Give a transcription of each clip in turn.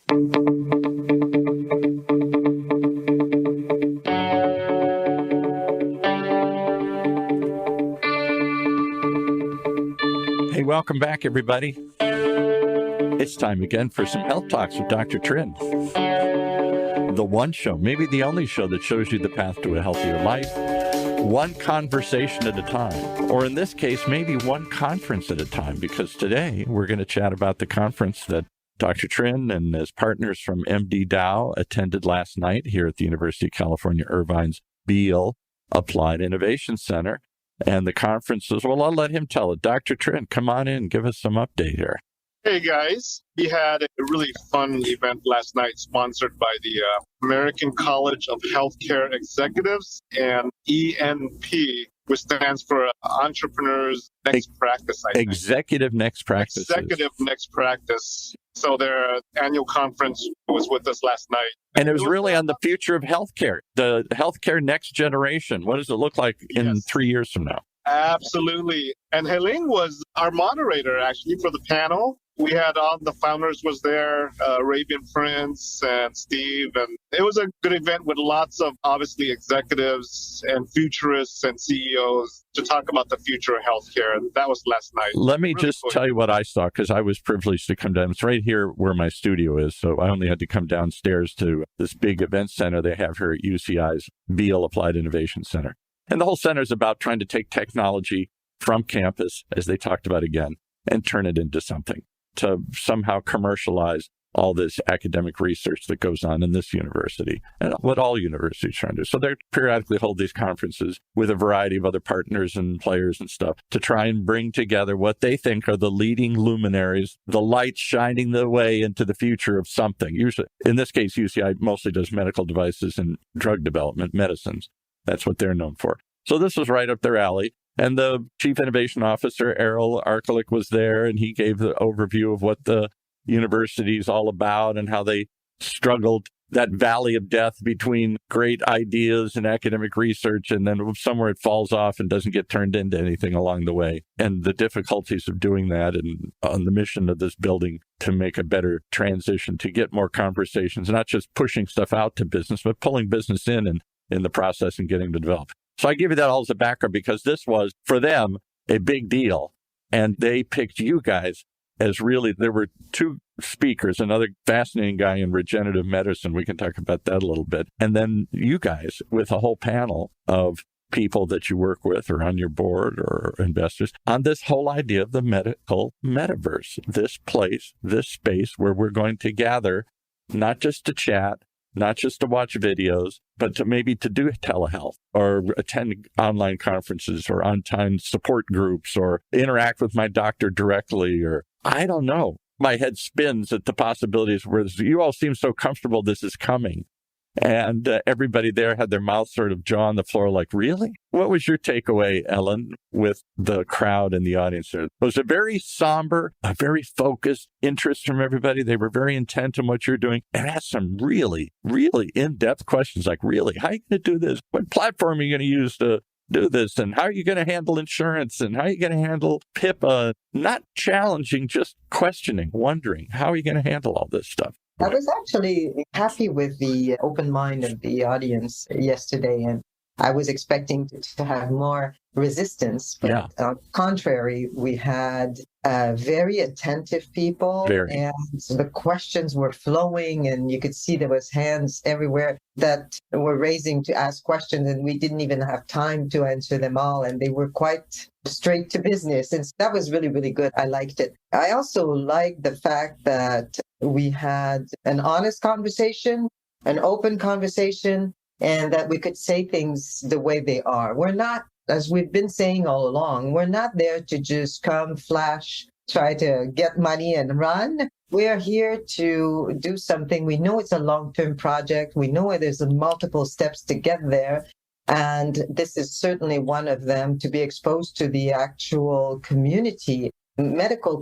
Hey, welcome back, everybody. It's time again for some health talks with Dr. Trin. The one show, maybe the only show that shows you the path to a healthier life, one conversation at a time, or in this case, maybe one conference at a time, because today we're going to chat about the conference that Dr. Trin and his partners from MD Dow attended last night here at the University of California, Irvine's Beall Applied Innovation Center. And the conference is, well, I'll let him tell it. Dr. Trin, come on in, give us some update here. Hey guys, we had a really fun event last night sponsored by the American College of Healthcare Executives and ENP, which stands for Entrepreneurs Next Practice. Executive Next Practice. Executive Next Practice. So their annual conference was with us last night. And it was really on the future of healthcare, the healthcare next generation. What does it look like in 3 years from now? Absolutely. And Helene was our moderator, actually, for the panel. We had all the founders was there, Arabian Prince and Steve. And it was a good event with lots of, obviously, executives and futurists and CEOs to talk about the future of healthcare. And that was last night. Let me just tell you what I saw, because I was privileged to come down. It's right here where my studio is. So I only had to come downstairs to this big event center they have here at UCI's Beall Applied Innovation Center. And the whole center is about trying to take technology from campus, as they talked about again, and turn it into something, to somehow commercialize all this academic research that goes on in this university and what all universities are trying to do. So they periodically hold these conferences with a variety of other partners and players and stuff to try and bring together what they think are the leading luminaries, the light shining the way into the future of something. Usually, in this case, UCI mostly does medical devices and drug development, medicines. That's what they're known for. So this was right up their alley. And the Chief Innovation Officer, Errol Arkalik, was there, and he gave the overview of what the university is all about and how they struggled that valley of death between great ideas and academic research, and then somewhere it falls off and doesn't get turned into anything along the way, and the difficulties of doing that, and on the mission of this building to make a better transition, to get more conversations, not just pushing stuff out to business, but pulling business in the process and getting to develop. So I give you that all as a background because this was, for them, a big deal. And they picked you guys as really, there were two speakers, another fascinating guy in regenerative medicine. We can talk about that a little bit. And then you guys with a whole panel of people that you work with or on your board or investors on this whole idea of the medical metaverse, this place, this space where we're going to gather, not just to chat, not just to watch videos, but to maybe to do telehealth or attend online conferences or on-time support groups or interact with my doctor directly, or I don't know. My head spins at the possibilities where you all seem so comfortable this is coming. And everybody there had their mouth sort of jaw on the floor like, really? What was your takeaway, Ellen, with the crowd and the audience there? It was a very somber, a very focused interest from everybody. They were very intent on what you're doing and asked some really, really in-depth questions like, really, how are you going to do this? What platform are you going to use to do this? And how are you going to handle insurance? And how are you going to handle HIPAA? Not challenging, just questioning, wondering, how are you going to handle all this stuff? I was actually happy with the open mind of the audience yesterday, and I was expecting to have more resistance. But on the contrary, we had very attentive people, and the questions were flowing, and you could see there was hands everywhere that were raising to ask questions, and we didn't even have time to answer them all, and they were quite straight to business. And that was really, really good. I liked it. I also liked the fact that we had an honest conversation, an open conversation, and that we could say things the way they are. We're not, as we've been saying all along, we're not there to just come, flash, try to get money and run. We're here to do something. We know it's a long-term project. We know there's multiple steps to get there. And this is certainly one of them, to be exposed to the actual community, medical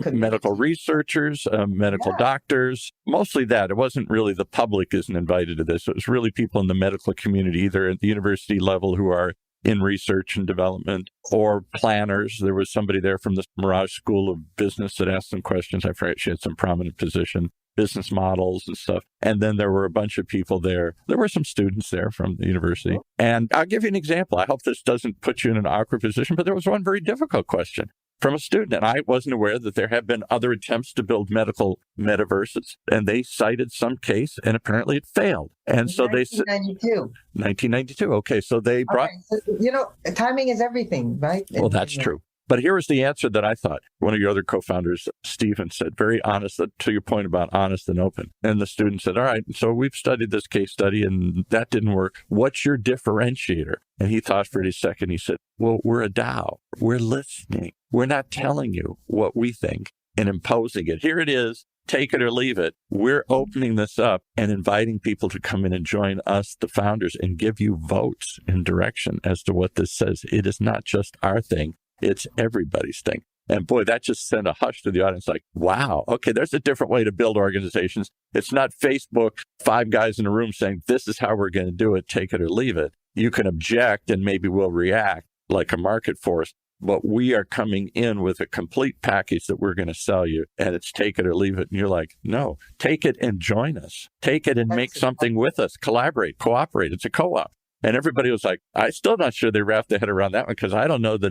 researchers, medical doctors, mostly that. It wasn't really the public isn't invited to this. It was really people in the medical community, either at the university level who are in research and development or planners. There was somebody there from the Mirage School of Business that asked some questions. I forget, she had some prominent position. business models and stuff. And then there were a bunch of people there. There were some students there from the university. And I'll give you an example. I hope this doesn't put you in an awkward position, but there was one very difficult question from a student. And I wasn't aware that there have been other attempts to build medical metaverses. And they cited some case, and apparently it failed. And so they said 1992. Okay, so they brought. Okay. So, timing is everything, right? Well, that's true. But here was the answer that I thought. One of your other co-founders, Stephen, said, very honest, to your point about honest and open. And the student said, all right, so we've studied this case study and that didn't work. What's your differentiator? And he thought for a second. He said, well, we're a DAO. We're listening. We're not telling you what we think and imposing it. Here it is. Take it or leave it. We're opening this up and inviting people to come in and join us, the founders, and give you votes and direction as to what this says. It is not just our thing. It's everybody's thing. And boy, that just sent a hush to the audience like, wow, okay, there's a different way to build organizations. It's not Facebook, 5 guys in a room saying, this is how we're going to do it, take it or leave it. You can object and maybe we'll react like a market force, but we are coming in with a complete package that we're going to sell you, and it's take it or leave it. And you're like, no, take it and join us. Take it and make something with us. Collaborate, cooperate. It's a co-op. And everybody was like, I'm still not sure they wrapped their head around that one because I don't know that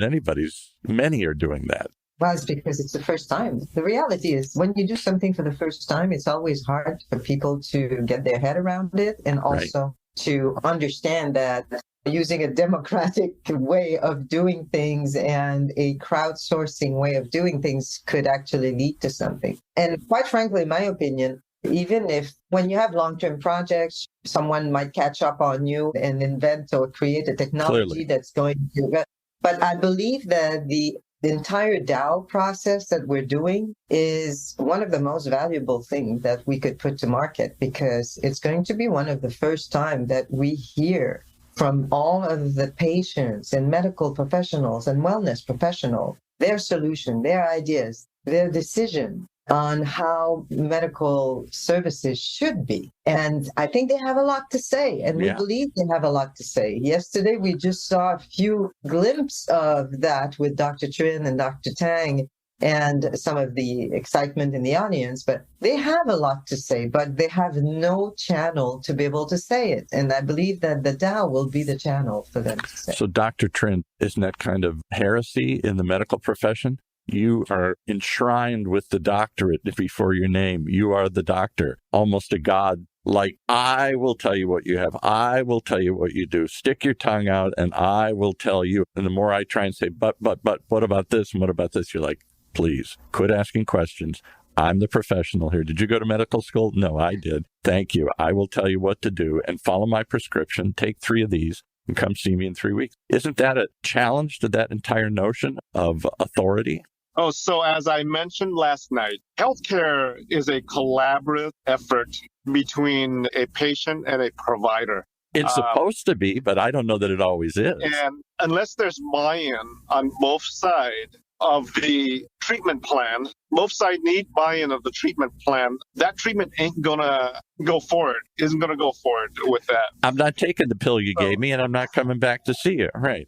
many are doing that. Well, it's because it's the first time. The reality is when you do something for the first time, it's always hard for people to get their head around it and also to understand that using a democratic way of doing things and a crowdsourcing way of doing things could actually lead to something. And quite frankly, in my opinion, even if when you have long-term projects, someone might catch up on you and invent or create a technology that's going to... But I believe that the entire DAO process that we're doing is one of the most valuable things that we could put to market because it's going to be one of the first time that we hear from all of the patients and medical professionals and wellness professionals, their solution, their ideas, their decision on how medical services should be. And I think they have a lot to say, and we believe they have a lot to say. Yesterday, we just saw a few glimpses of that with Dr. Trin and Dr. Tang and some of the excitement in the audience, but they have a lot to say, but they have no channel to be able to say it. And I believe that the DAO will be the channel for them to say. So Dr. Trin, isn't that kind of heresy in the medical profession? You are enshrined with the doctorate before your name. You are the doctor, almost a god. Like, I will tell you what you have. I will tell you what you do. Stick your tongue out and I will tell you. And the more I try and say, but, what about this? And what about this? You're like, please quit asking questions. I'm the professional here. Did you go to medical school? No, I did. Thank you. I will tell you what to do and follow my prescription. Take 3 of these and come see me in 3 weeks. Isn't that a challenge to that entire notion of authority? Oh, so as I mentioned last night, healthcare is a collaborative effort between a patient and a provider. It's supposed to be, but I don't know that it always is. And unless there's buy-in on both sides of the treatment plan, both sides need buy-in of the treatment plan. That treatment ain't going to go forward, isn't going to go forward with that. I'm not taking the pill you gave me, and I'm not coming back to see you. Right.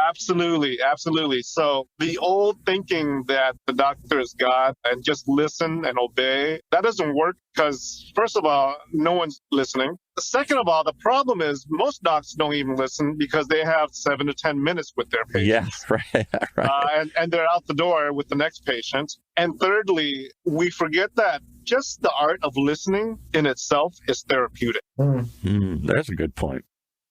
Absolutely. Absolutely. So the old thinking that the doctor is God and just listen and obey, that doesn't work because, first of all, no one's listening. Second of all, the problem is most docs don't even listen because they have 7 to 10 minutes with their patients. Yeah, right. And they're out the door with the next patient. And thirdly, we forget that just the art of listening in itself is therapeutic. That's a good point.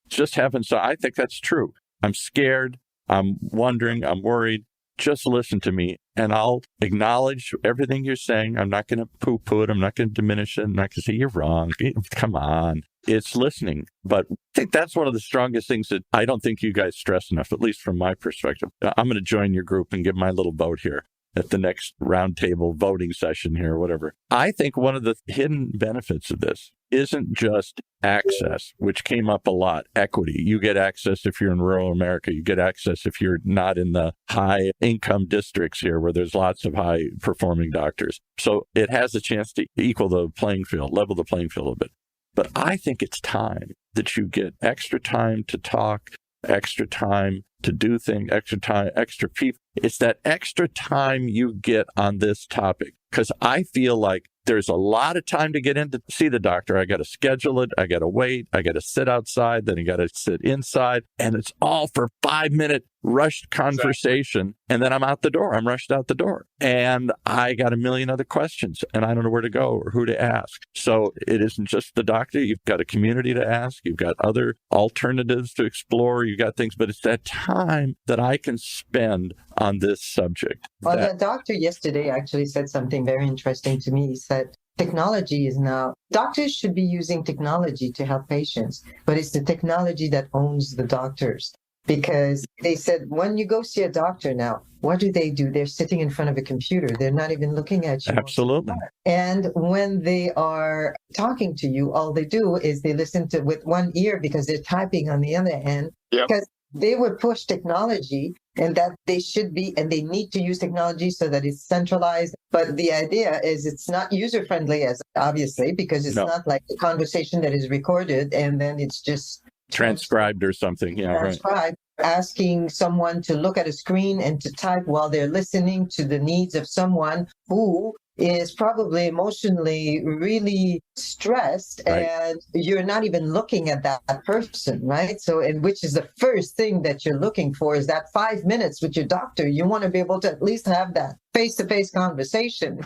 Just having, so I think that's true. I'm scared. I'm wondering. I'm worried. Just listen to me and I'll acknowledge everything you're saying. I'm not going to poo-poo it. I'm not going to diminish it. I'm not going to say you're wrong. Come on. It's listening. But I think that's one of the strongest things that I don't think you guys stress enough, at least from my perspective. I'm going to join your group and give my little vote here at the next roundtable voting session here or whatever. I think one of the hidden benefits of this isn't just access, which came up a lot, equity. You get access if you're in rural America. You get access if you're not in the high income districts here where there's lots of high performing doctors. So it has a chance to equal the playing field, level the playing field a little bit. But I think it's time that you get extra time to talk, extra time to do things, extra time, extra people. It's that extra time you get on this topic. Because I feel like there's a lot of time to get in to see the doctor. I got to schedule it. I got to wait. I got to sit outside. Then I got to sit inside. And it's all for 5-minute rushed conversation. Exactly. And then I'm out the door. I'm rushed out the door. And I got a million other questions and I don't know where to go or who to ask. So it isn't just the doctor. You've got a community to ask. You've got other alternatives to explore. You've got things, but it's that time that I can spend on this subject. Well, the doctor yesterday actually said something very interesting to me. He said, technology is now, doctors should be using technology to help patients, but it's the technology that owns the doctors. Because they said, when you go see a doctor now, what do? They're sitting in front of a computer. They're not even looking at you. Absolutely. And when they are talking to you, all they do is they listen to with one ear because they're typing on the other end. Yep. Because they would push technology and that they should be, and they need to use technology so that it's centralized. But the idea is it's not user-friendly, as obviously, because it's not like a conversation that is recorded and then it's just transcribed or something. Yeah, transcribed. Right. Asking someone to look at a screen and to type while they're listening to the needs of someone who is probably emotionally really stressed, right. And you're not even looking at that person, right? So, and which is the first thing that you're looking for is that 5 minutes with your doctor. You want to be able to at least have that face-to-face conversation.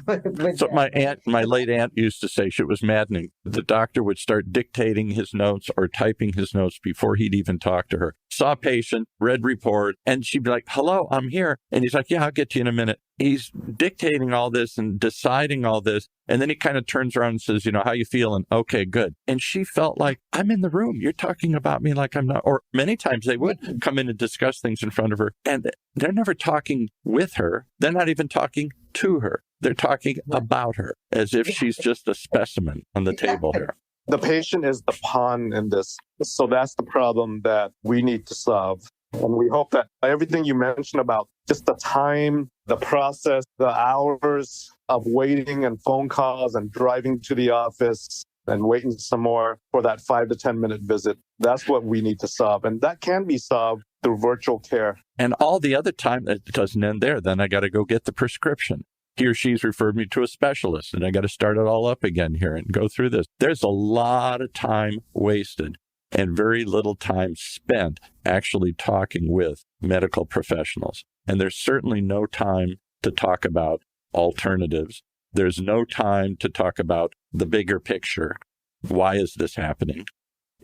So my late aunt used to say, she was maddening. The doctor would start dictating his notes or typing his notes before he'd even talk to her. Saw a patient, read report, and she'd be like, hello, I'm here. And he's like, yeah, I'll get to you in a minute. He's dictating all this and deciding all this. And then he kind of turns around and says, how you feeling? Okay, good. And she felt like, I'm in the room. You're talking about me like I'm not. Or many times they would come in and discuss things in front of her. And they're never talking with her. They're not even talking to her. They're talking about her as if she's just a specimen on the table here. The patient is the pawn in this. So that's the problem that we need to solve. And we hope that everything you mentioned about just the time, the process, the hours of waiting and phone calls and driving to the office and waiting some more for that 5 to 10 minute visit, that's what we need to solve. And that can be solved through virtual care. And all the other time, it doesn't end there. Then I got to go get the prescription. He or she's referred me to a specialist, and I got to start it all up again here and go through this. There's a lot of time wasted and very little time spent actually talking with medical professionals. And there's certainly no time to talk about alternatives. There's no time to talk about the bigger picture. Why is this happening?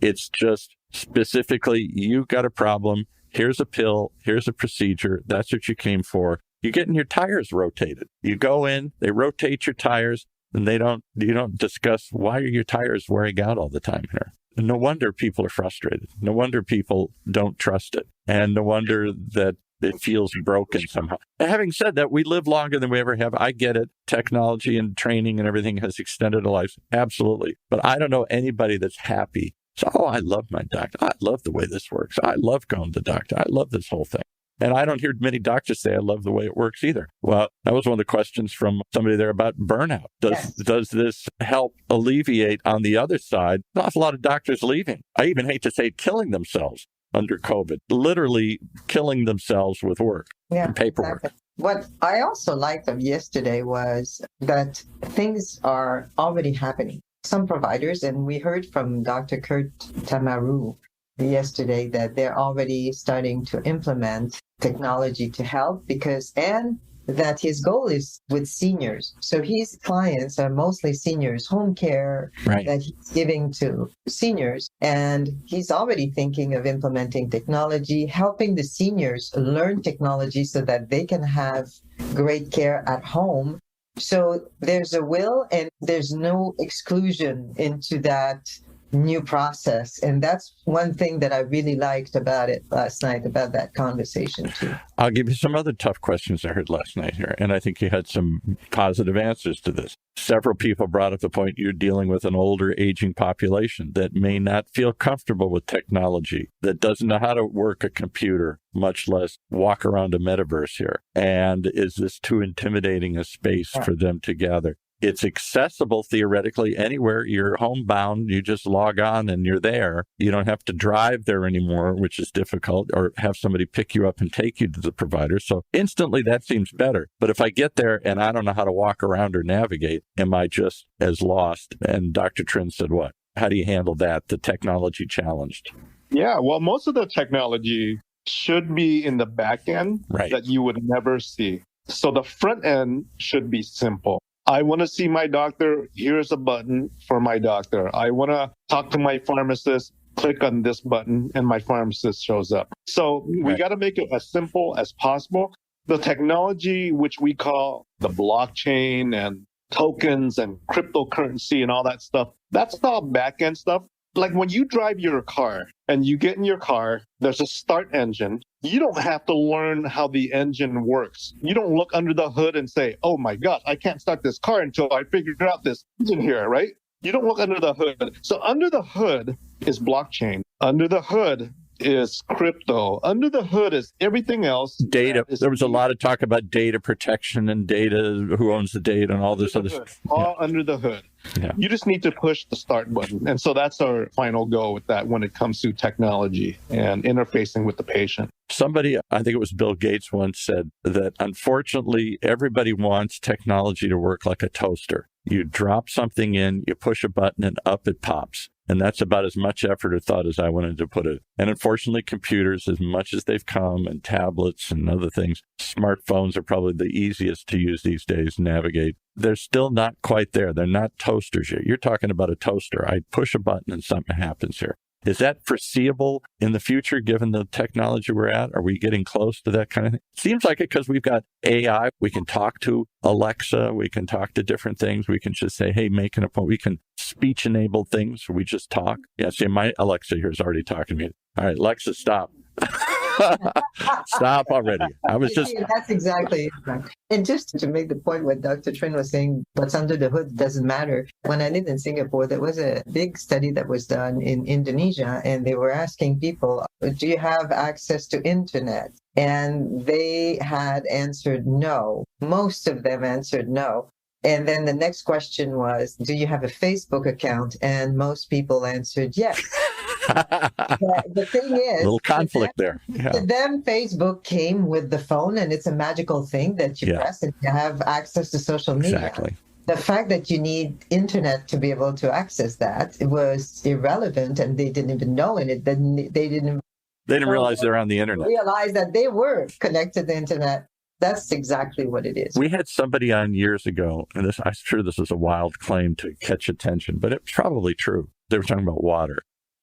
It's just specifically, you got a problem. Here's a pill. Here's a procedure. That's what you came for. You're getting your tires rotated. You go in, they rotate your tires, and you don't discuss why are your tires wearing out all the time here. No wonder people are frustrated. No wonder people don't trust it. And no wonder that it feels broken somehow. And having said that, we live longer than we ever have. I get it. Technology and training and everything has extended our lives. Absolutely. But I don't know anybody that's happy. So, I love my doctor. I love the way this works. I love going to the doctor. I love this whole thing. And I don't hear many doctors say I love the way it works either. Well, that was one of the questions from somebody there about burnout. Does this help alleviate on the other side? An awful lot of doctors leaving. I even hate to say killing themselves under COVID, literally killing themselves with work and paperwork. Exactly. What I also liked of yesterday was that things are already happening. Some providers, and we heard from Dr. Kurt Tamaru yesterday that they're already starting to implement technology to help and that his goal is with seniors. So his clients are mostly seniors, home care that he's giving to seniors. And he's already thinking of implementing technology, helping the seniors learn technology so that they can have great care at home. So there's a will and there's no exclusion into that new process. And that's one thing that I really liked about it last night, about that conversation too. I'll give you some other tough questions I heard last night here. And I think you had some positive answers to this. Several people brought up the point you're dealing with an older, aging population that may not feel comfortable with technology, that doesn't know how to work a computer, much less walk around a metaverse here. And is this too intimidating a space for them to gather? It's accessible theoretically anywhere. You're homebound. You just log on and you're there. You don't have to drive there anymore, which is difficult, or have somebody pick you up and take you to the provider. So instantly that seems better. But if I get there and I don't know how to walk around or navigate, am I just as lost? And Dr. Trin said what? How do you handle that, the technology challenged? Yeah, well, most of the technology should be in the back end that you would never see. So the front end should be simple. I want to see my doctor. Here's a button for my doctor. I want to talk to my pharmacist. Click on this button and my pharmacist shows up. So we got to make it as simple as possible. The technology, which we call the blockchain and tokens and cryptocurrency and all that stuff, that's all back end stuff. Like when you drive your car and you get in your car, there's a start engine. You don't have to learn how the engine works. You don't look under the hood and say, oh my gosh, I can't start this car until I figure out this engine here, right? You don't look under the hood. So under the hood is blockchain. Under the hood is crypto. Under the hood is everything else. Data. There was a lot of talk about data protection and data, who owns the data and all this other stuff. All under the hood. Yeah. You just need to push the start button. And so that's our final goal with that when it comes to technology and interfacing with the patient. Somebody, I think it was Bill Gates, once said that unfortunately everybody wants technology to work like a toaster. You drop something in, you push a button, and up it pops. And that's about as much effort or thought as I wanted to put it. And unfortunately, computers, as much as they've come, and tablets and other things, smartphones are probably the easiest to use these days to navigate. They're still not quite there. They're not toasters yet. You're talking about a toaster. I push a button and something happens here. Is that foreseeable in the future, given the technology we're at? Are we getting close to that kind of thing? Seems like it because we've got AI. We can talk to Alexa. We can talk to different things. We can just say, hey, make an appointment. We can speech-enable things. We just talk. Yeah, see, my Alexa here is already talking to me. All right, Alexa, stop. Stop already. I was just... That's exactly it. And just to make the point what Dr. Trin was saying, what's under the hood doesn't matter. When I lived in Singapore, there was a big study that was done in Indonesia, and they were asking people, do you have access to internet? And they had answered no. Most of them answered no. And then the next question was, do you have a Facebook account? And most people answered yes. The thing is, a little conflict there. Yeah. To them, Facebook came with the phone, and it's a magical thing that you press and you have access to social media. Exactly. The fact that you need internet to be able to access that, it was irrelevant, and they didn't even know it. They didn't realize they're on the internet. Realize that they were connected to the internet. That's exactly what it is. We had somebody on years ago, and I'm sure this is a wild claim to catch attention, but it's probably true. They were talking about water.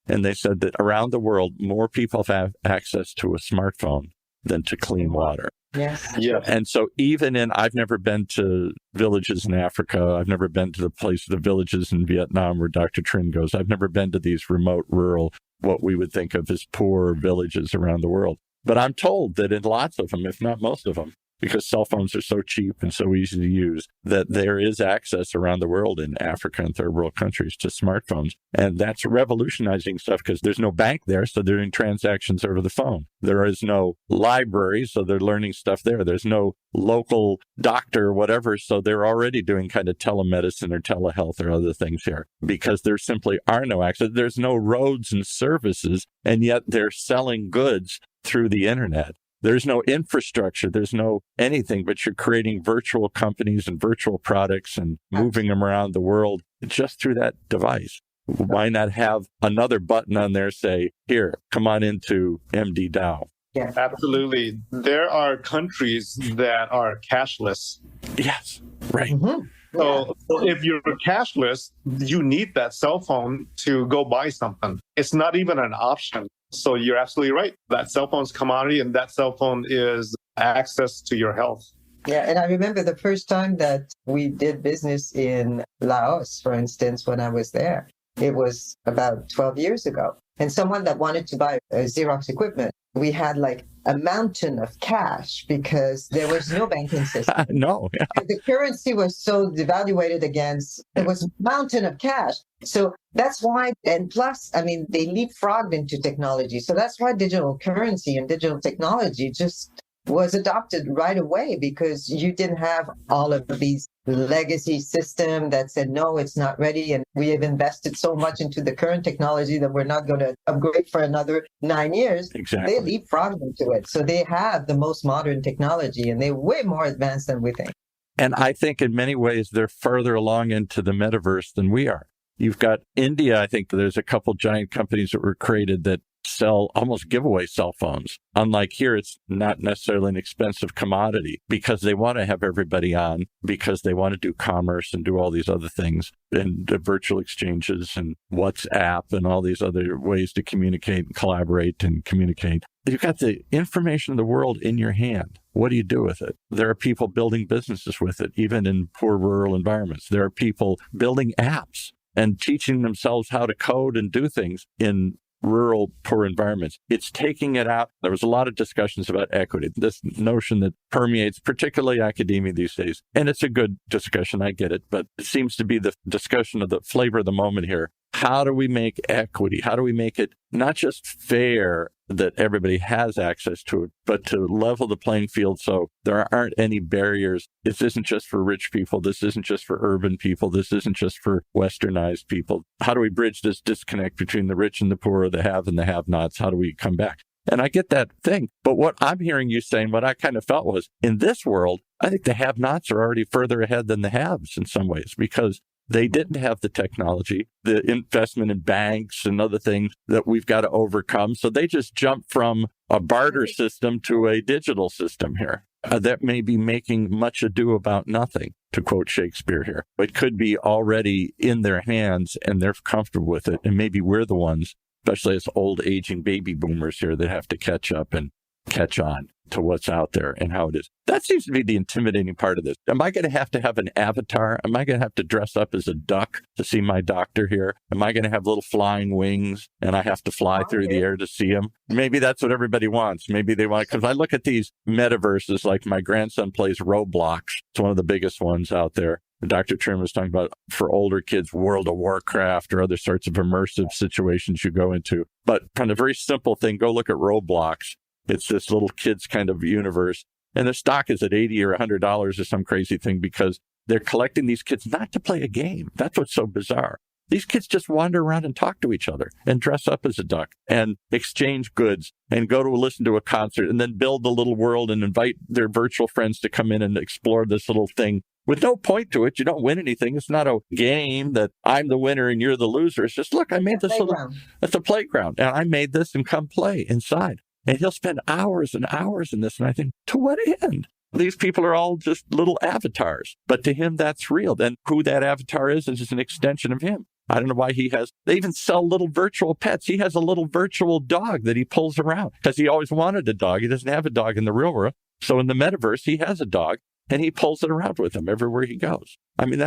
And they said that around the world, more people have access to a smartphone than to clean water. Yes. Yeah. And so I've never been to villages in Africa. I've never been to the villages in Vietnam where Dr. Trin goes. I've never been to these remote, rural, what we would think of as poor villages around the world. But I'm told that in lots of them, if not most of them, because cell phones are so cheap and so easy to use, that there is access around the world in Africa and third world countries to smartphones. And that's revolutionizing stuff because there's no bank there, so they're doing transactions over the phone. There is no library, so they're learning stuff there. There's no local doctor or whatever, so they're already doing kind of telemedicine or telehealth or other things here because there simply are no access. There's no roads and services, and yet they're selling goods through the internet. There's no infrastructure. There's no anything, but you're creating virtual companies and virtual products and moving them around the world just through that device. Why not have another button on there say, here, come on into MD Dow? Yeah, absolutely. There are countries that are cashless. Yes, right. Mm-hmm. So if you're cashless, you need that cell phone to go buy something. It's not even an option. So you're absolutely right. That cell phone's commodity, and that cell phone is access to your health. Yeah, and I remember the first time that we did business in Laos, for instance, when I was there. It was about 12 years ago. And someone that wanted to buy Xerox equipment, we had like a mountain of cash because there was no banking system. No. Yeah. The currency was so devaluated against, there was a mountain of cash. So that's why, and plus, I mean, they leapfrogged into technology. So that's why digital currency and digital technology just was adopted right away because you didn't have all of these legacy system that said, no, it's not ready. And we have invested so much into the current technology that we're not going to upgrade for another 9 years. Exactly. They leapfrogged into it. So they have the most modern technology and they're way more advanced than we think. And I think in many ways, they're further along into the metaverse than we are. You've got India. I think there's a couple giant companies that were created that sell almost giveaway cell phones. Unlike here, it's not necessarily an expensive commodity because they want to have everybody on, because they want to do commerce and do all these other things and virtual exchanges and WhatsApp and all these other ways to communicate and collaborate and communicate. You've got the information of the world in your hand. What do you do with it? There are people building businesses with it, even in poor rural environments. There are people building apps and teaching themselves how to code and do things in rural, poor environments. It's taking it out. There was a lot of discussions about equity, this notion that permeates particularly academia these days. And it's a good discussion. I get it. But it seems to be the discussion of the flavor of the moment here. How do we make equity? How do we make it not just fair that everybody has access to it, but to level the playing field so there aren't any barriers? This isn't just for rich people. This isn't just for urban people. This isn't just for westernized people. How do we bridge this disconnect between the rich and the poor, the have and the have-nots? How do we come back? And I get that thing. But what I'm hearing you saying, what I kind of felt was, in this world, I think the have-nots are already further ahead than the haves in some ways, because they didn't have the technology, the investment in banks and other things that we've got to overcome. So they just jumped from a barter system to a digital system here. That may be making much ado about nothing, to quote Shakespeare here. It could be already in their hands and they're comfortable with it. And maybe we're the ones, especially as old aging baby boomers here, that have to catch up and catch on to what's out there and how it is. That seems to be the intimidating part of this. Am I going to have an avatar? Am I going to have to dress up as a duck to see my doctor here? Am I going to have little flying wings and I have to fly through the air to see him? Maybe that's what everybody wants. Maybe they want, because I look at these metaverses, like my grandson plays Roblox. It's one of the biggest ones out there. Dr. Trim was talking about, for older kids, World of Warcraft or other sorts of immersive situations you go into. But kind of very simple thing, go look at Roblox. It's this little kid's kind of universe. And the stock is at $80 or $100 or some crazy thing, because they're collecting these kids not to play a game. That's what's so bizarre. These kids just wander around and talk to each other and dress up as a duck and exchange goods and go to listen to a concert and then build the little world and invite their virtual friends to come in and explore this little thing with no point to it. You don't win anything. It's not a game that I'm the winner and you're the loser. It's just, look, I made this little, it's a playground and I made this, and come play inside. And he'll spend hours and hours in this. And I think, to what end? These people are all just little avatars. But to him, that's real. Then who that avatar is just an extension of him. I don't know why they even sell little virtual pets. He has a little virtual dog that he pulls around because he always wanted a dog. He doesn't have a dog in the real world. So in the metaverse, he has a dog and he pulls it around with him everywhere he goes. I mean,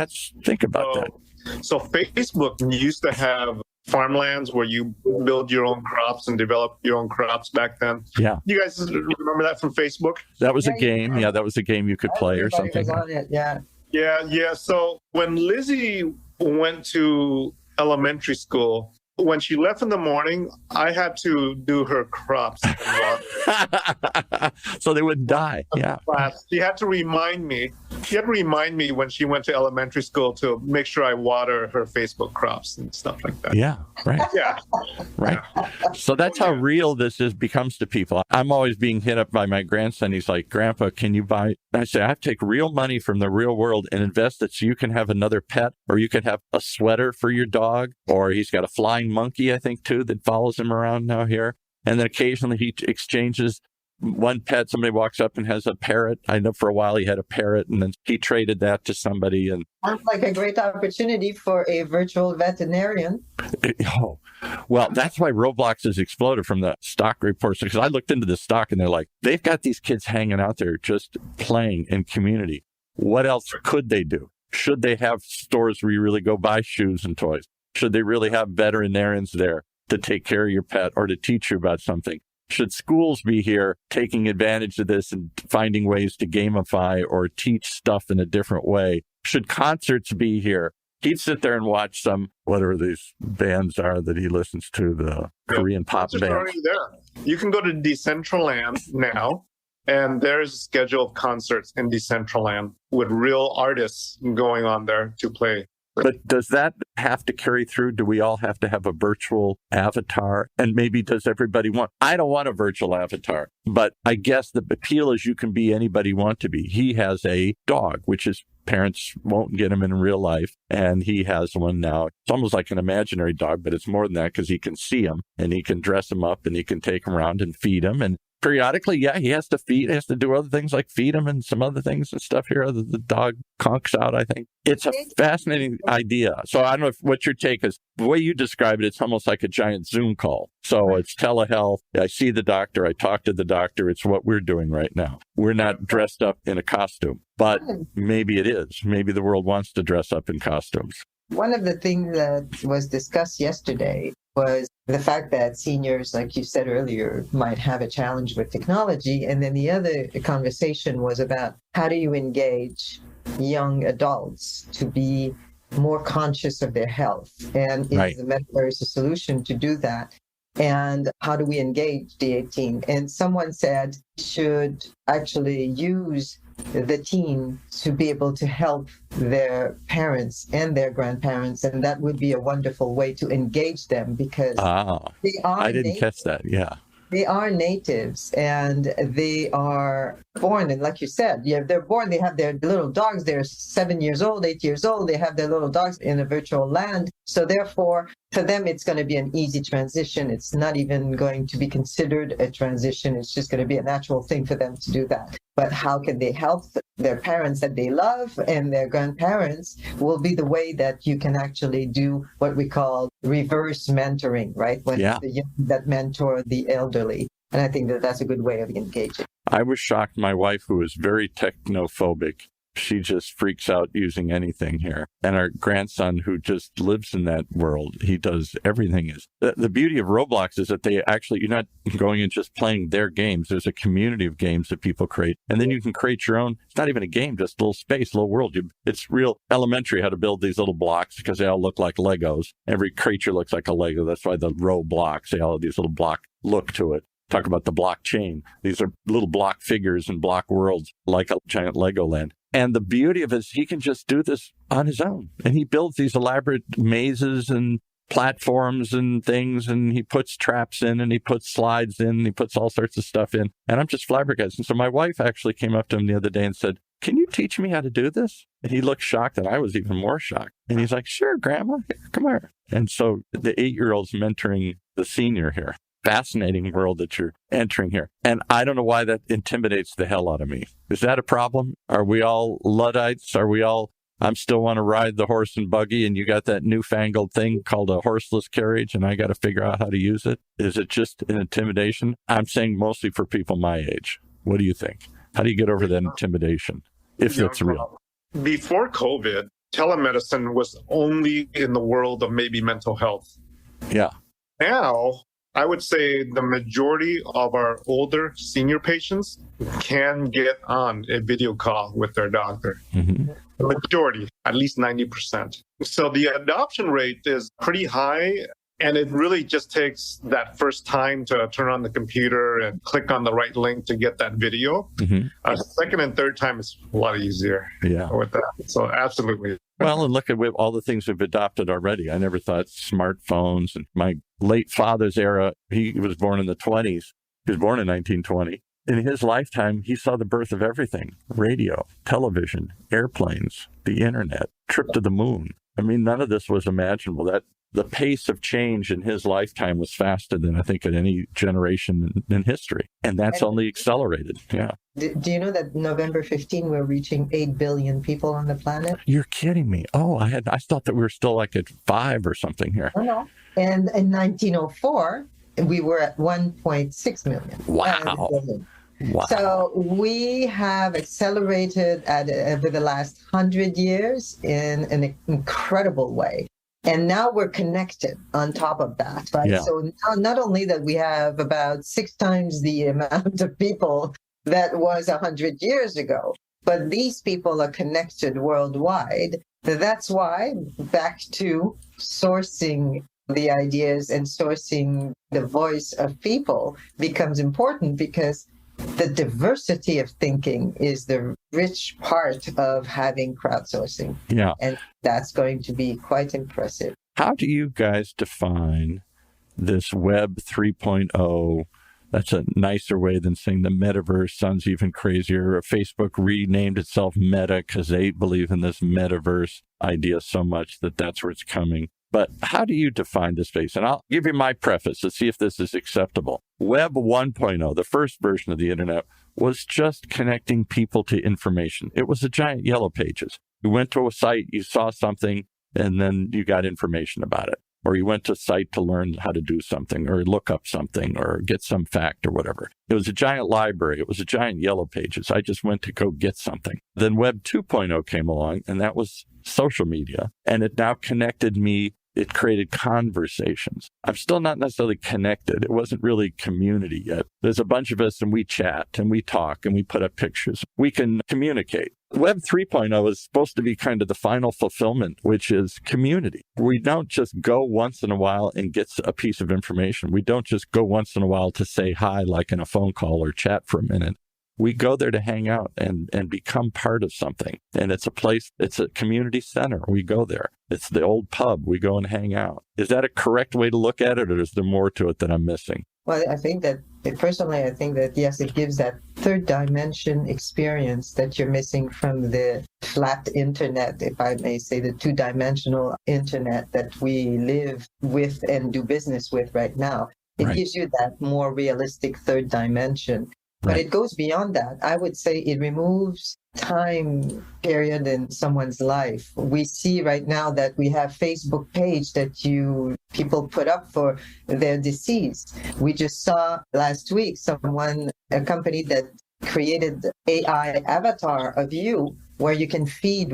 think about that. So Facebook used to have farmlands where you build your own crops and develop your own crops back then. Yeah. You guys remember that from Facebook? That was a game. Yeah, that was a game you could play or something. Was on it. Yeah. Yeah. So when Lizzie went to elementary school, when she left in the morning, I had to do her crops. So they wouldn't die. Yeah. She had to remind me. She had to remind me when she went to elementary school to make sure I water her Facebook crops and stuff like that. Yeah. Right. Yeah. Right. So that's how real this becomes to people. I'm always being hit up by my grandson. He's like, Grandpa, can you buy? And I say, I have to take real money from the real world and invest it so you can have another pet, or you can have a sweater for your dog, or he's got a flying monkey, I think, too, that follows him around now here. And then occasionally he exchanges one pet. Somebody walks up and has a parrot. I know for a while he had a parrot, and then he traded that to somebody. And sounds like a great opportunity for a virtual veterinarian. Oh, well, that's why Roblox has exploded from the stock reports. Because I looked into the stock and they're like, they've got these kids hanging out there just playing in community. What else could they do? Should they have stores where you really go buy shoes and toys? Should they really have veterinarians there to take care of your pet or to teach you about something? Should schools be here taking advantage of this and finding ways to gamify or teach stuff in a different way? Should concerts be here? He'd sit there and watch some, whatever these bands are that he listens to, the Korean pop bands. Already there. You can go to Decentraland now And there's a schedule of concerts in Decentraland with real artists going on there to play. But does that have to carry through? Do we all have to have a virtual avatar? And maybe does everybody want? I don't want a virtual avatar, but I guess the appeal is you can be anybody you want to be. He has a dog, which is parents won't get him in real life. And he has one now. It's almost like an imaginary dog, but it's more than that because he can see him and he can dress him up and he can take him around and feed him. And periodically, yeah, he has to feed, he has to do other things like feed him and some other things and stuff here. The dog conks out, I think. It's a fascinating idea. So I don't know what your take is. The way you describe it, it's almost like a giant Zoom call. So it's telehealth. I see the doctor. I talk to the doctor. It's what we're doing right now. We're not dressed up in a costume, but maybe it is. Maybe the world wants to dress up in costumes. One of the things that was discussed yesterday was the fact that seniors, like you said earlier, might have a challenge with technology. And then the other conversation was about how do you engage young adults to be more conscious of their health? And is the metaverse a solution to do that? And how do we engage the 18? And someone said should actually use the teen to be able to help their parents and their grandparents. And that would be a wonderful way to engage them because they are I didn't catch that. Yeah. They are natives and they are born. And like you said, they're born, they have their little dogs. They're 7 years old, 8 years old. They have their little dogs in a virtual land. So therefore, for them, it's going to be an easy transition. It's not even going to be considered a transition. It's just going to be a natural thing for them to do that. But how can they help their parents that they love and their grandparents will be the way that you can actually do what we call reverse mentoring, right? When the young that mentor the elderly. And I think that that's a good way of engaging. I was shocked. My wife, who is very technophobic, she just freaks out using anything here. And our grandson, who just lives in that world, he does everything. The beauty of Roblox is that they actually, you're not going and just playing their games. There's a community of games that people create. And then you can create your own. It's not even a game, just a little space, a little world. It's real elementary how to build these little blocks because they all look like Legos. Every creature looks like a Lego. That's why the Roblox, they all have these little block look to it. Talk about the blockchain. These are little block figures and block worlds like a giant Legoland. And the beauty of it is he can just do this on his own. And he builds these elaborate mazes and platforms and things, and he puts traps in, and he puts slides in, and he puts all sorts of stuff in. And I'm just flabbergasted. And so my wife actually came up to him the other day and said, "Can you teach me how to do this?" And he looked shocked, and I was even more shocked. And he's like, "Sure, Grandma, here, come here." And so the 8-year-old's mentoring the senior here. Fascinating world that you're entering here. And I don't know why that intimidates the hell out of me. Is that a problem? Are we all Luddites? Are we all, I'm still want to ride the horse and buggy and you got that newfangled thing called a horseless carriage and I got to figure out how to use it? Is it just an intimidation? I'm saying mostly for people my age. What do you think? How do you get over that intimidation, if that's real? Before COVID, telemedicine was only in the world of maybe mental health. Yeah. Now, I would say the majority of our older senior patients can get on a video call with their doctor. Mm-hmm. The majority, at least 90%. So the adoption rate is pretty high. And it really just takes that first time to turn on the computer and click on the right link to get that video. Mm-hmm. Second and third time is a lot easier with that. So absolutely. Well, and look at all the things we've adopted already. I never thought smartphones and my late father's era, he was born in the 20s. He was born in 1920. In his lifetime, he saw the birth of everything: radio, television, airplanes, the internet, trip to the moon. I mean, none of this was imaginable. That the pace of change in his lifetime was faster than I think at any generation in history. And that's only accelerated. Yeah. Do you know that November 15, we're reaching 8 billion people on the planet? You're kidding me. Oh, I thought that we were still like at 5 or something here. No. And in 1904, we were at 1.6 million. Wow. Wow. So we have accelerated over the last 100 years in an incredible way. And now we're connected on top of that, right? Yeah. So now not only that we have about 6 times the amount of people that was 100 years ago, but these people are connected worldwide. That's why back to sourcing the ideas and sourcing the voice of people becomes important, because the diversity of thinking is the rich part of having crowdsourcing. Yeah. And that's going to be quite impressive. How do you guys define this Web 3.0? That's a nicer way than saying the metaverse. Sounds even crazier. Facebook renamed itself Meta because they believe in this metaverse idea so much that that's where it's coming. But how do you define this space? And I'll give you my preface to see if this is acceptable. Web 1.0, the first version of the internet, was just connecting people to information. It was a giant yellow pages. You went to a site, you saw something, and then you got information about it. Or you went to a site to learn how to do something or look up something or get some fact or whatever. It was a giant library. It was a giant yellow pages. I just went to go get something. Then Web 2.0 came along, and that was social media. And it now connected me. It created conversations. I'm still not necessarily connected. It wasn't really community yet. There's a bunch of us and we chat and we talk and we put up pictures. We can communicate. Web 3.0 is supposed to be kind of the final fulfillment, which is community. We don't just go once in a while and get a piece of information. We don't just go once in a while to say hi, like in a phone call or chat for a minute. We go there to hang out and become part of something. And it's a place, it's a community center. We go there. It's the old pub. We go and hang out. Is that a correct way to look at it, or is there more to it that I'm missing? Well, I think that, personally, I think that, yes, it gives that third dimension experience that you're missing from the flat internet, if I may say, the two-dimensional internet that we live with and do business with right now. It gives you that more realistic third dimension. But it goes beyond that. I would say it removes time period in someone's life. We see right now that we have Facebook page that people put up for their deceased. We just saw last week a company that created AI avatar of you, where you can feed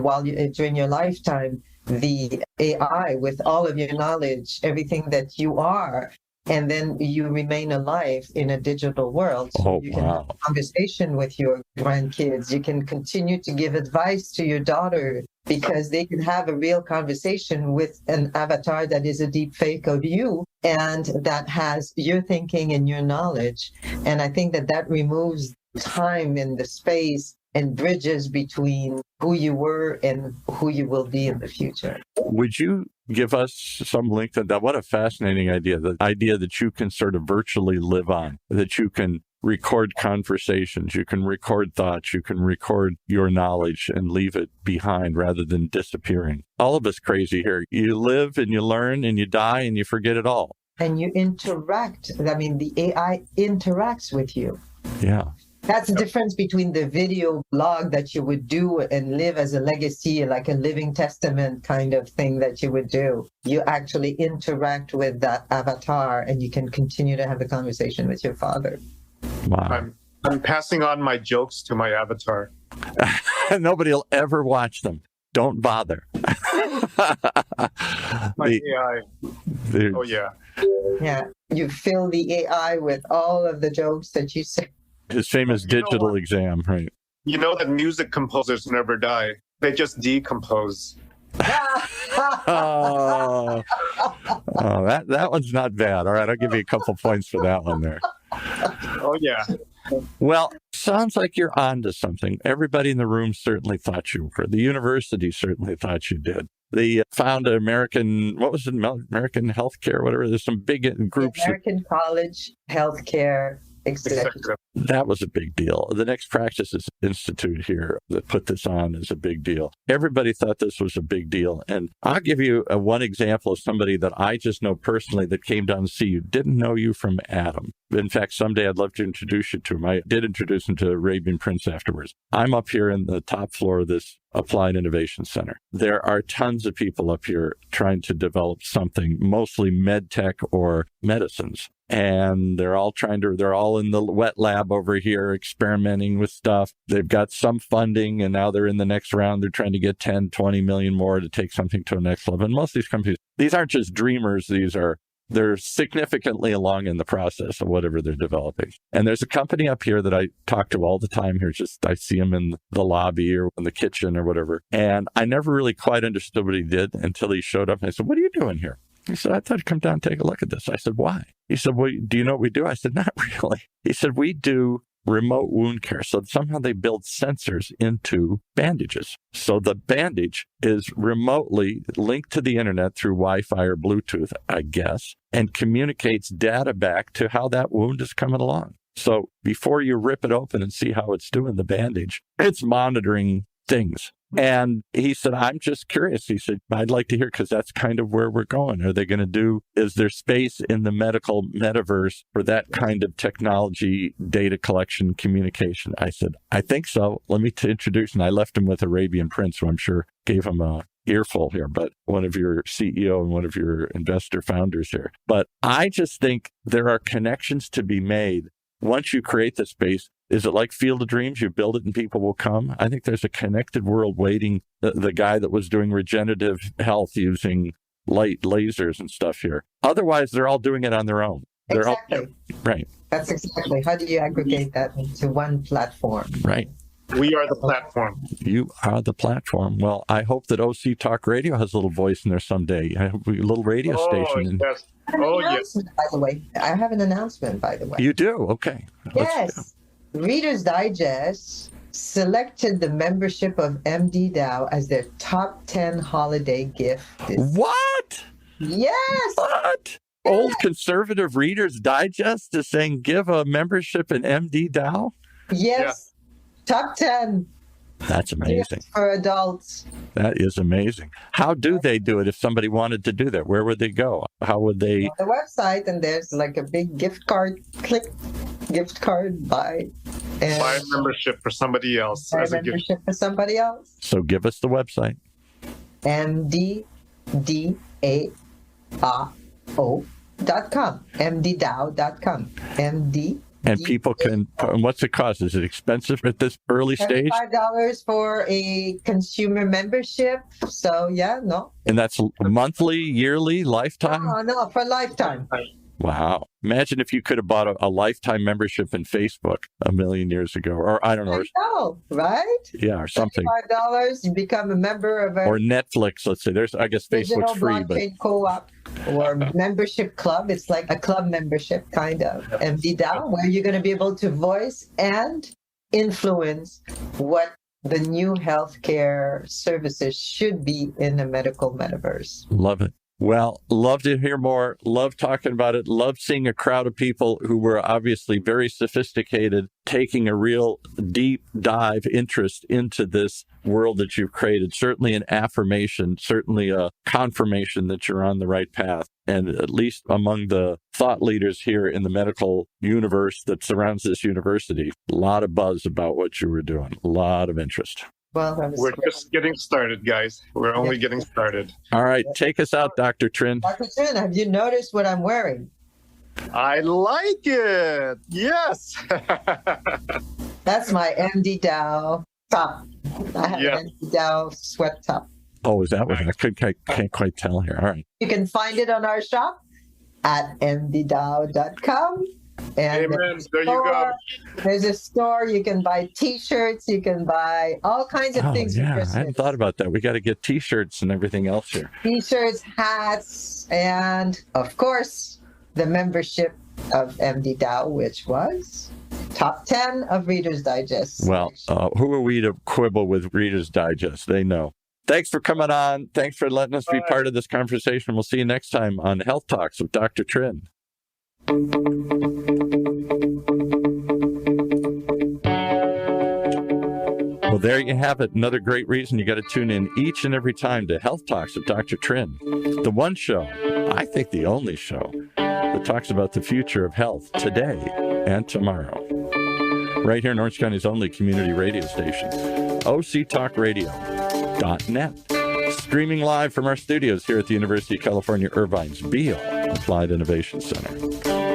during your lifetime the AI with all of your knowledge, everything that you are. And then you remain alive in a digital world. So you can have a conversation with your grandkids. You can continue to give advice to your daughter because they can have a real conversation with an avatar that is a deep fake of you and that has your thinking and your knowledge. And I think that removes time and the space and bridges between who you were and who you will be in the future. Would you give us some link to that? What a fascinating idea. The idea that you can sort of virtually live on, that you can record conversations, you can record thoughts, you can record your knowledge and leave it behind rather than disappearing. All of us crazy here. You live and you learn and you die and you forget it all. And you interact. I mean, the AI interacts with you. Yeah. That's the difference between the video blog that you would do and live as a legacy, like a living testament kind of thing that you would do. You actually interact with that avatar and you can continue to have a conversation with your father. Wow. I'm passing on my jokes to my avatar. Nobody will ever watch them. Don't bother. My AI. Oh, yeah. Yeah. You fill the AI with all of the jokes that you say. His famous digital exam, right? You know that music composers never die. They just decompose. That one's not bad. All right, I'll give you a couple points for that one there. Oh, yeah. Well, sounds like you're onto something. Everybody in the room certainly thought you were. The university certainly thought you did. They found American Healthcare, whatever. There's some big groups. American College Healthcare Executive. That was a big deal. The Next Practices Institute here that put this on is a big deal. Everybody thought this was a big deal. And I'll give you one example of somebody that I just know personally that came down to see you. Didn't know you from Adam. In fact, someday I'd love to introduce you to him. I did introduce him to Arabian Prince afterwards. I'm up here in the top floor of this Applied Innovation Center. There are tons of people up here trying to develop something, mostly med tech or medicines. And they're all in the wet lab over here experimenting with stuff. They've got some funding and now they're in the next round. They're trying to get 10, 20 million more to take something to a next level. And most of these companies, these aren't just dreamers. They're significantly along in the process of whatever they're developing. And there's a company up here that I talk to all the time here. I see him in the lobby or in the kitchen or whatever. And I never really quite understood what he did until he showed up. And I said, "What are you doing here?" He said, "I thought I'd come down and take a look at this." I said, "Why?" He said, "Well, do you know what we do?" I said, "Not really." He said, "We do remote wound care. So somehow they build sensors into bandages. So the bandage is remotely linked to the internet through Wi-Fi or Bluetooth, I guess, and communicates data back to how that wound is coming along. So before you rip it open and see how it's doing the bandage, it's monitoring things. And he said, I'm just curious. He said, I'd like to hear, because that's kind of where we're going. Are they going to do, is there space in the medical metaverse for that kind of technology, data collection, communication? I said, I think so. Let me introduce, and I left him with Arabian Prince, who I'm sure gave him a earful here, but one of your CEO and one of your investor founders here. But I just think there are connections to be made once you create the space. Is it like Field of Dreams? You build it and people will come. I think there's a connected world waiting. The guy that was doing regenerative health using light lasers and stuff here. Otherwise, they're all doing it on their own. Exactly. Right. That's exactly. How do you aggregate that into one platform? Right. We are the platform. You are the platform. Well, I hope that OC Talk Radio has a little voice in there someday. I hope a little radio station. Yes. Yes. By the way, I have an announcement, by the way. You do? Okay. Yes. Reader's Digest selected the membership of MD Dow as their top 10 holiday gift. What? Yes. What? Old conservative Reader's Digest is saying give a membership in MD Dow? Yes. Yeah. Top 10. That's amazing. For adults. That is amazing. How do they do it if somebody wanted to do that? Where would they go? How would they? On the website, and there's like a big gift card. Click gift card, buy. And buy a membership for somebody else. Buy a membership for somebody else. So give us the website. MDDAO.com. MDDAO.com. MD. And people can, what's it cost? Is it expensive at this early stage? $5 for a consumer membership. So, yeah, no. And that's monthly, yearly, lifetime? No, for lifetime. Wow. Imagine if you could have bought a lifetime membership in Facebook a million years ago, or I don't know. I know, right? Yeah, or something. $5, you become a member of or Netflix, let's say. There's, I guess Facebook's free, but co-op or membership club. It's like a club membership kind of MD Dow, where you're going to be able to voice and influence what the new healthcare services should be in the medical metaverse. Love it. Well, love to hear more. Love talking about it. Love seeing a crowd of people who were obviously very sophisticated, taking a real deep dive interest into this world that you've created. Certainly an affirmation, certainly a confirmation that you're on the right path. And at least among the thought leaders here in the medical universe that surrounds this university, a lot of buzz about what you were doing, a lot of interest. Well, we're just getting started, guys. We're only getting started. All right. Take us out, Dr. Trin. Dr. Trin, have you noticed what I'm wearing? I like it. Yes. That's my MD Dow top. I have an MD Dow sweat top. Oh, is that what I can't quite tell here. All right. You can find it on our shop at mddow.com. And amen. There you go. There's a store. You can buy T-shirts. You can buy all kinds of things. Yeah, I hadn't thought about that. We got to get T-shirts and everything else here. T-shirts, hats, and of course, the membership of MD Dow, which was top 10 of Reader's Digest. Well, who are we to quibble with Reader's Digest? They know. Thanks for coming on. Thanks for letting us be part of this conversation. We'll see you next time on Health Talks with Dr. Trin. Well, there you have it. Another great reason you got to tune in each and every time to Health Talks with Dr. Trin. The one show, I think the only show, that talks about the future of health today and tomorrow. Right here in Orange County's only community radio station, octalkradio.net. Streaming live from our studios here at the University of California, Irvine's Beale Applied Innovation Center.